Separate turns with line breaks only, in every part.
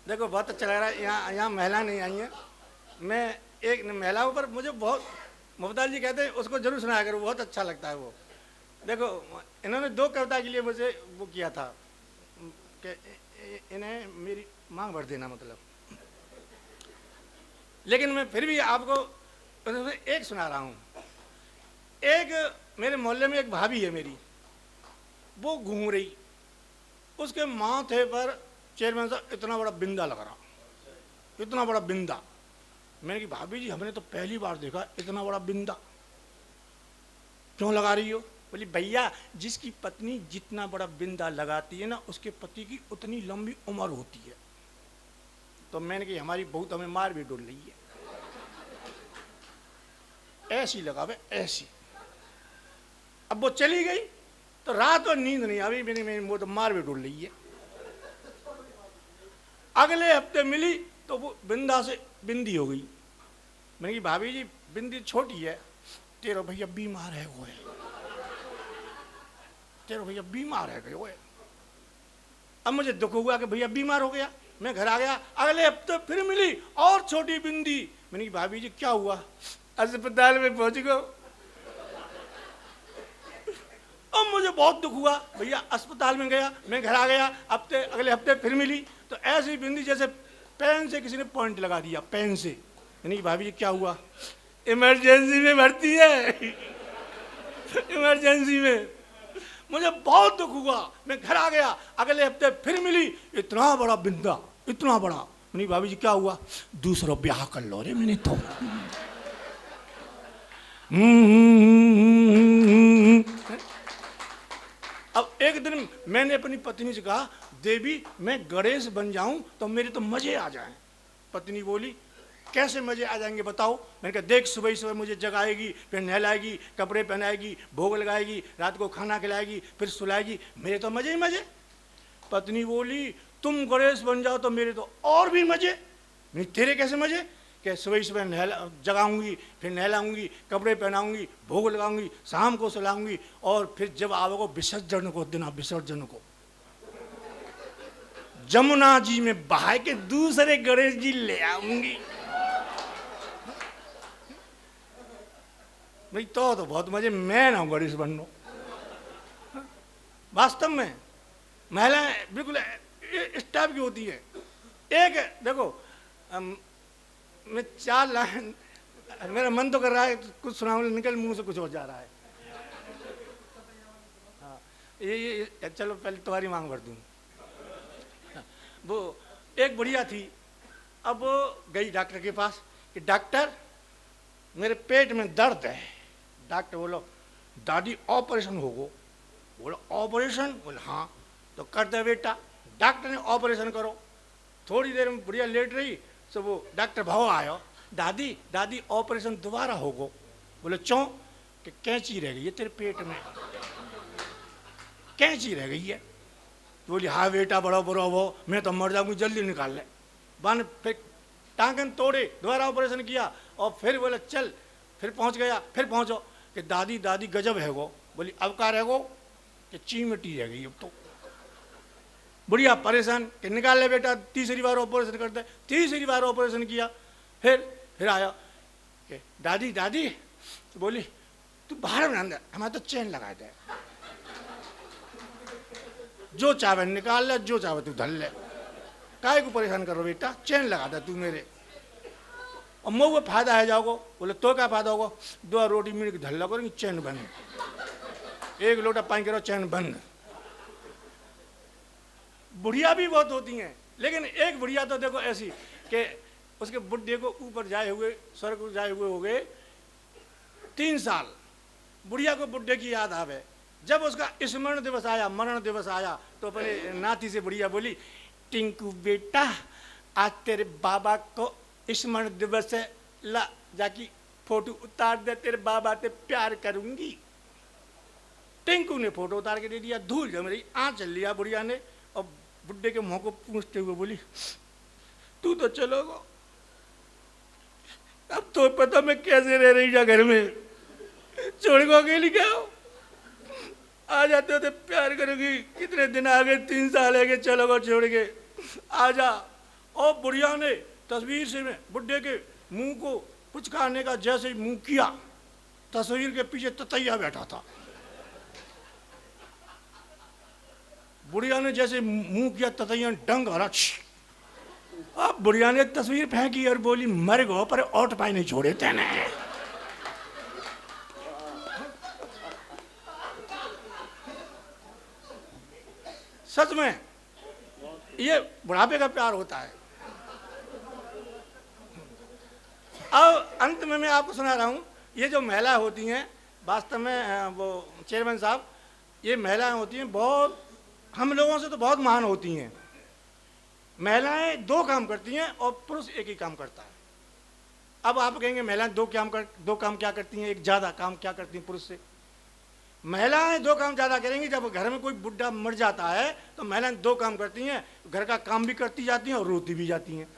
देखो बहुत अच्छा लग रहा है। यहाँ यहाँ महिला नहीं आई हैं। मैं एक महिलाओं पर मुझे बहुत, मुफ्तार जी कहते हैं उसको जरूर सुनाया करो, बहुत अच्छा लगता है वो। देखो इन्होंने दो कविता के लिए मुझे वो किया था कि इन्हें मेरी मांग भर देना मतलब, लेकिन मैं फिर भी आपको एक सुना रहा हूँ। एक मेरे मोहल्ले में एक भाभी है मेरी, वो घूम रही, उसके माथे पर चेयरमैन साहब इतना बड़ा बिंदा लग रहा, इतना बड़ा बिंदा। मैंने कहा भाभी जी हमने तो पहली बार देखा इतना बड़ा बिंदा, क्यों लगा रही हो? बोली भैया जिसकी पत्नी जितना बड़ा बिंदा लगाती है ना, उसके पति की उतनी लंबी उम्र होती है। तो मैंने कहा हमारी बहू तो हमें मार भी डोल रही है, ऐसी लगावे ऐसी। अब वो चली गई तो रात को नींद नहीं आई, मेरी वो तो मार भी डोल रही है। अगले हफ्ते मिली तो वो बिंदा से बिंदी हो गई। मैंने कहा भाभी जी बिंदी छोटी है, तेरा भैया बीमार है वो है, तेरा भैया बीमार है वो है। अब मुझे दुख हुआ कि भैया बीमार हो गया, मैं घर आ गया। अगले हफ्ते फिर मिली और छोटी बिंदी। मैंने कहा भाभी जी क्या हुआ? अस्पताल में पहुंच गए। अब मुझे बहुत दुख हुआ, भैया अस्पताल में गया, मैं घर आ गया। अगले हफ्ते फिर मिली तो ऐसी बिंदी जैसे पेन से किसी ने पॉइंट लगा दिया, पेन से। नहीं भाभी जी क्या हुआ? इमरजेंसी में भर्ती है, इमरजेंसी में। मुझे बहुत दुख हुआ, मैं घर आ गया। अगले हफ्ते फिर मिली, इतना बड़ा बिंदा, इतना बड़ा। नहीं भाभी जी क्या हुआ? दूसरा ब्याह कर लो रे मैंने तो। अब एक दिन मैंने अपनी पत्नी से कहा देवी मैं गणेश बन जाऊं तो मेरे तो मजे आ जाएं। पत्नी बोली कैसे मजे आ जाएंगे बताओ? मैंने कहा देख सुबह सुबह मुझे जगाएगी, फिर नहलाएगी, कपड़े पहनाएगी, भोग लगाएगी, रात को खाना खिलाएगी, फिर सुलाएगी, मेरे तो मजे ही मजे। पत्नी बोली तुम गणेश बन जाओ तो मेरे तो और भी मजे। नहीं तेरे कैसे मजे? कि सुबह सुबह जगाऊंगी, फिर नहलाऊंगी, कपड़े पहनाऊंगी, भोग लगाऊंगी, शाम को सुलाऊंगी, और फिर जब आओगे विसर्जन को देना, विसर्जन को जमुना जी में बहा के दूसरे गणेश जी ले आऊंगी। भाई तो बहुत मजे, मैं ना गणेश बनना। वास्तव में महिलाएं बिल्कुल इस टाइप की होती है। एक देखो मैं 4 लाइन, मेरा मन तो कर रहा है कुछ सुनाऊं, निकल मुंह से कुछ हो जा रहा है। हाँ ये चलो पहले तुम्हारी मांग भर दूं। वो एक बुढ़िया थी, अब वो गई डॉक्टर के पास कि डॉक्टर मेरे पेट में दर्द है। डॉक्टर बोलो दादी ऑपरेशन होगो। बोलो ऑपरेशन? बोले हाँ। तो कर दे बेटा। डॉक्टर ने ऑपरेशन करो। थोड़ी देर में बुढ़िया लेट रही तो वो डॉक्टर भाव आयो, दादी दादी ऑपरेशन दोबारा होगो। बोले क्यों? कि कैंची रह गई है तेरे पेट में, कैंची रह गई है। तो बोली हाँ बेटा बड़ा बुरा हो, मैं तो मर जाऊंगी, जल्दी निकाल ले। बन फिर टांगन तोड़े, दोबारा ऑपरेशन किया, और फिर बोले चल, फिर पहुंच गया, फिर पहुंचो कि दादी दादी गजब है वो। बोली अब का रह गो? कि चीमटी रह गई अब तो। बुढ़िया परेशान कि निकाल ले बेटा, तीसरी बार ऑपरेशन करते। तीसरी बार ऑपरेशन किया, फिर आया कि दादी दादी। तो बोली तू बाहर में अंदर, हमारे तो चैन लगा दे, जो चाहे निकाल ले, जो चाहे तू धल ले, काहे को परेशान करो बेटा, चैन लगा दे तू मेरे। और मुँह को फायदा है जाओगो। बोले तो क्या फायदा होगा? 2 रोटी मिल के धल्ला करेंगे, चैन बंद। 1 लोटा पानी करो, चैन बंद। बुढ़िया भी बहुत होती हैं, लेकिन एक बुढ़िया तो देखो ऐसी कि उसके बुढ़े को ऊपर जाए हुए, स्वर्ग को जाए हुए हो गए 3 साल। बुढ़िया को बुढ़े की याद आवे। जब उसका स्मरण दिवस आया, मरण दिवस आया, तो अपने नाती से बुढ़िया बोली टिंकू बेटा आज तेरे बाबा को स्मरण दिवस है, ला जाकी फोटो उतार दे, तेरे बाबा से प्यार करूंगी। टिंकू ने फोटो उतार के दे दिया, धूल जम रही, चल लिया बुढ़िया ने। और बुढ़े के मुंह को पूछते हुए बोली तू तो चलोगो, अब तो पता मैं कैसे रह रही जा घर में, छोड़ को अकेली क्या हो? आ जाते हो तो प्यार करोगी। कितने दिन आ गए, 3 साल है कि चलोगो छोड़ के, आ जा। और बुढ़िया ने तस्वीर से में बुढ़े के मुंह को पुचकारने का जैसे मुंह किया, तस्वीर के पीछे ततैया बैठा था। बुढ़िया ने जैसे मुंह किया, ततैया डंग हरा। अब बुढ़िया ने तस्वीर फेंकी और बोली, मर गो पर औट पाई नहीं छोड़े तेने। सच में ये बुढ़ापे का प्यार होता है। अब अंत में मैं आपको सुना रहा हूं, ये जो महिलाएं होती हैं, वास्तव में वो चेयरमैन साहब, ये महिलाएं होती हैं बहुत, हम लोगों से तो बहुत महान होती हैं। महिलाएं दो काम करती हैं और पुरुष एक ही काम करता है। अब आप कहेंगे महिलाएं दो काम क्या करती हैं, एक ज़्यादा काम क्या करती हैं पुरुष से? महिलाएं दो काम ज़्यादा करेंगी। जब घर में कोई बुढ़ा मर जाता है तो महिलाएं दो काम करती हैं, घर का काम भी करती जाती हैं और रोती भी जाती हैं।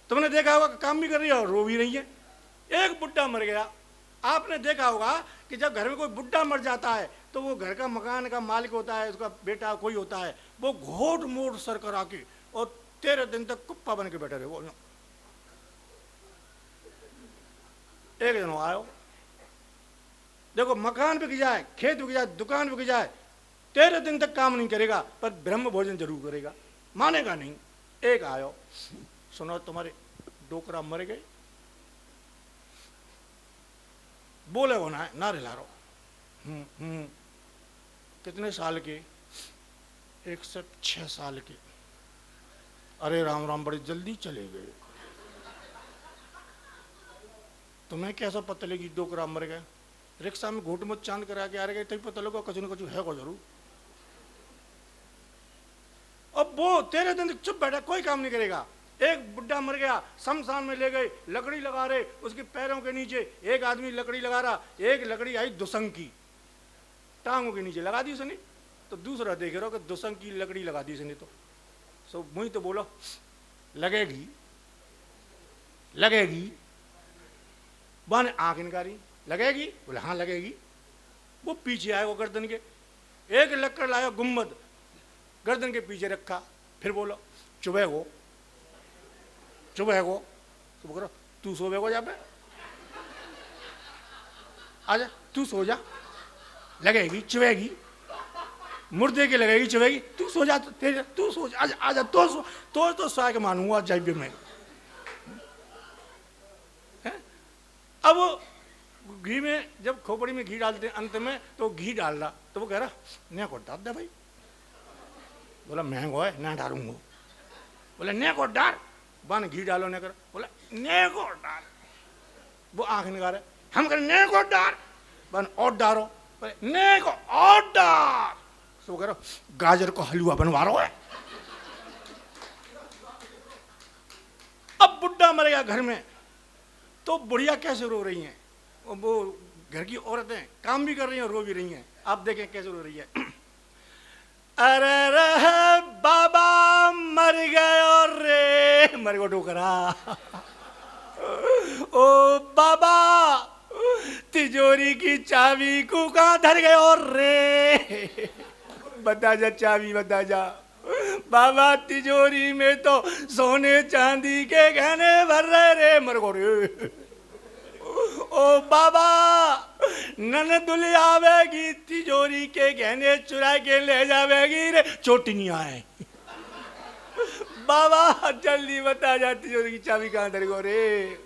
तुमने देखा होगा कि काम भी कर रही है और रो भी रही है। एक बुढ़ा मर गया, आपने देखा होगा कि जब घर में कोई बुढ़ा मर जाता है तो वो घर का मकान का मालिक होता है, उसका बेटा कोई होता है, वो घोट मोट सर करा के और 13 दिन तक कुप्पा बन के बैठे रहे। वो एक दिन आयो, देखो मकान बिक जाए, खेत बिक जाए, दुकान बिक जाए, 13 दिन तक काम नहीं करेगा पर ब्रह्म भोजन जरूर करेगा, मानेगा नहीं। एक आयो, सुनो तुम्हारे डोकरा मर गए, बोले होना है ना रिला रो। कितने साल के? 106 साल के। अरे राम राम, बड़े जल्दी चले गए। तुम्हें कैसा पता लगी डोकरा मर गए? रिक्शा में घोट मत चांद करा के आ रहे, तभी पता लगा कछु न कछु है को जरूर। अब वो 13 दिन तक चुप बैठा, कोई काम नहीं करेगा। एक बुढ़ा मर गया, शमशान में ले गए, लकड़ी लगा रहे, उसके पैरों के नीचे एक आदमी लकड़ी लगा रहा, एक लकड़ी आई दुसंग की, टांगों के नीचे लगा दी उसने। तो दूसरा देख रहा कि दुसंग की लकड़ी लगा दी उसने। तो सो मुझे तो बोलो लगेगी लगेगी, बन आंख निकारी, लगेगी? बोले हाँ लगेगी। वो पीछे आए, वो गर्दन के एक लकड़ लाया, गुम्बद गर्दन के पीछे रखा, फिर बोलो चुबह को तो करो तू सोवे को जा पे, आजा तू सो जा, लगेगी चुवेगी, मुर्दे की लगेगी चुवेगी, तू सो जा, तू सो जा, आजा आजा तो सो के मानूंगा जाइए मैं। अब घी में जब खोपड़ी में घी डालते अंत में, तो घी डाल रहा, तो वो कह रहा नया को डाल दे भाई। बोला महंगो है ना डालूंगा। बोले ने को डाल, बन घी डालो ने कर, बोला ने को डाल। वो आंख निकाले, हम कर ने को डाल, बन और डालो, बोले ने को और डाल। तो करो गाजर को हलवा बनवा रहा है। अब बुढ़ा मर गया घर में, तो बुढ़िया कैसे रो रही हैं? वो घर की औरतें काम भी कर रही हैं और रो भी रही हैं। आप देखें कैसे रो रही है। अरे रे बाबा मर गयो रे, मर गो डोकरा। ओ बाबा तिजोरी की चाबी को कहाँ धर गयो रे, बता जा चाबी बता जा। बाबा तिजोरी में तो सोने चांदी के गहने भर रहे रे, मर गो रे। ओ बाबा ननदुली आवेगी, तिजोरी के गहने चुरा के ले जावेगी रे, चोटी आए। बाबा जल्दी बता जा तिजोरी की चाबी कहाँ धर गो रे।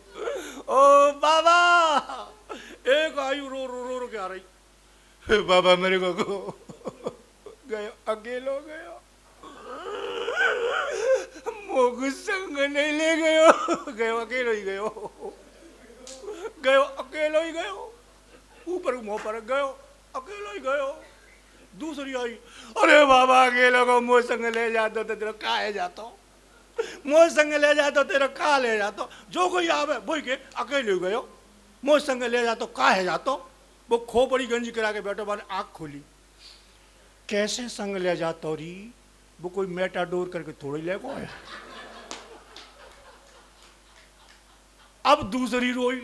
ओ बाबा एक आयु रो रो रो रो के आ रही, बाबा मेरे को गयो, अकेलो गयो, मोग संग नहीं ले गयो, गयो अकेलो ही गयो, गयो अकेलो ही गयो, ऊपर मुंह पर गयो अकेलो ही गयो। दूसरी आई, अरे बाबा अकेलो को मोह संग ले जातो तो तेरा काहे जातो, मोह संग ले जातो तेरा का ले जातो, जो कोई आवे बोल के अकेले ही गयो, मोह संग ले जातो काहे जातो। वो खोपड़ी गंजी करा के बैठो, बाने आँख खोली, कैसे संग ले जातो री, वो कोई मेटाडोर करके थोड़ी ले को है। अब दूसरी रोई,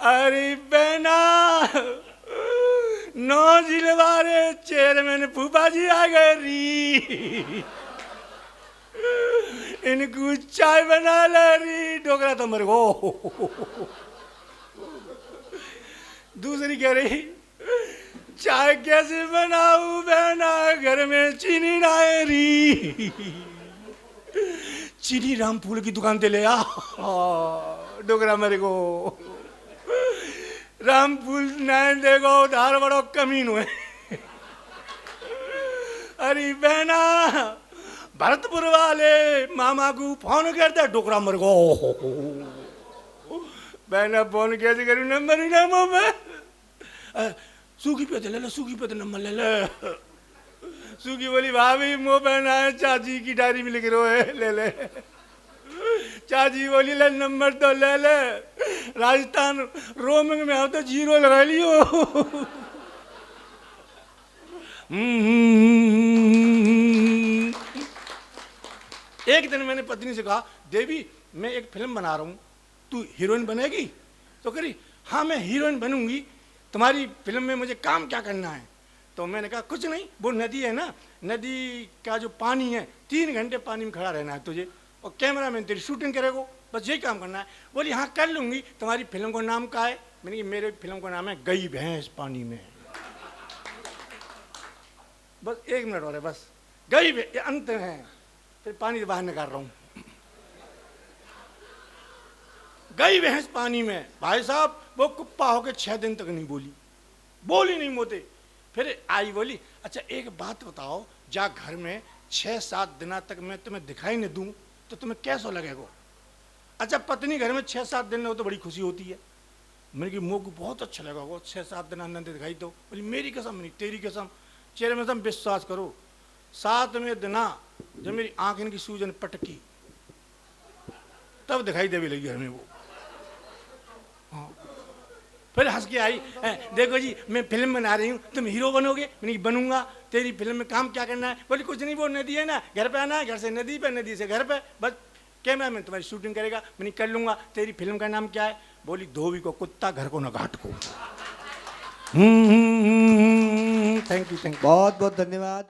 अरे बहना नौ जिलवारे चेयरमैन फूफा जी आ गए री, इनको चाय बना ले रही, डोकरा तो मर गो। दूसरी कह रही चाय कैसे बनाऊं बहना, घर में चीनी ना है री। चीनी रामपुर की दुकान से ले आ, डोकरा मेरे को। रामपुर ना देखो उधार बड़ो कमीन हुए। अरे बहना भरतपुर वाले मामा को फोन करता, डोकरा मर गो। बहना फोन कैसे करूं, नंबर ही ना मुंह में। सूखी पे ले ले, सूखी पे नंबर ले ले। सूखी बोली भाभी मुँह पहना है, चाची की डायरी में लिख रो है, ले ले। चाची बोली ले नंबर तो ले ले, राजस्थान रोमिंग में हो तो 0 लगा लियो। एक दिन मैंने पत्नी से कहा, देवी मैं एक फिल्म बना रहा हूँ, तू हीरोइन बनेगी? तो करी हाँ मैं हीरोइन बनूंगी, तुम्हारी फिल्म में मुझे काम क्या करना है? तो मैंने कहा कुछ नहीं, वो नदी है ना, नदी का जो पानी है 3 घंटे पानी में खड़ा रहना है तुझे, और कैमरा मैन तेरी शूटिंग करेगा, बस यही काम करना है। बोली हाँ कर लूँगी। तुम्हारी फिल्म का नाम क्या है? मैंने कहा मेरे फिल्म का नाम है गई भैंस पानी में। बस 1 मिनट और है, बस गई अंत है, फिर पानी से बाहर निकाल रहा हूँ। गई भैंस पानी में, भाई साहब वो कुप्पा होके 6 दिन तक नहीं बोली नहीं मोते। फिर आई बोली अच्छा एक बात बताओ, जा घर में 6-7 दिन तक मैं तुम्हें दिखाई नहीं दूं तो तुम्हें कैसा लगेगा? अच्छा पत्नी घर में 6-7 दिन हो तो बड़ी खुशी होती है। मैंने कहा मुँह को बहुत अच्छा लगा वो 6-7 दिन अंदर दिखाई दो। बोली मेरी कसम नहीं तेरी कसम, चेहरे में तुम विश्वास करो, 7वें दिना जब मेरी आंख इनकी सूजन पटकी तब दिखाई देवी लगी घर में वो। हाँ फिर हंस के आई, देखो जी मैं फिल्म बना रही हूँ, तुम हीरो बनोगे? मैंने बनूंगा। तेरी फिल्म में काम क्या करना है? बोली कुछ नहीं, वो नदी है ना, घर पे आना है, घर से नदी पे, नदी से घर पे, बस कैमरा मैन तुम्हारी शूटिंग करेगा। मैंने कर लूंगा। तेरी फिल्म का नाम क्या है? बोली धोबी को कुत्ता, घर को न घाट को। थैंक यू, बहुत बहुत धन्यवाद।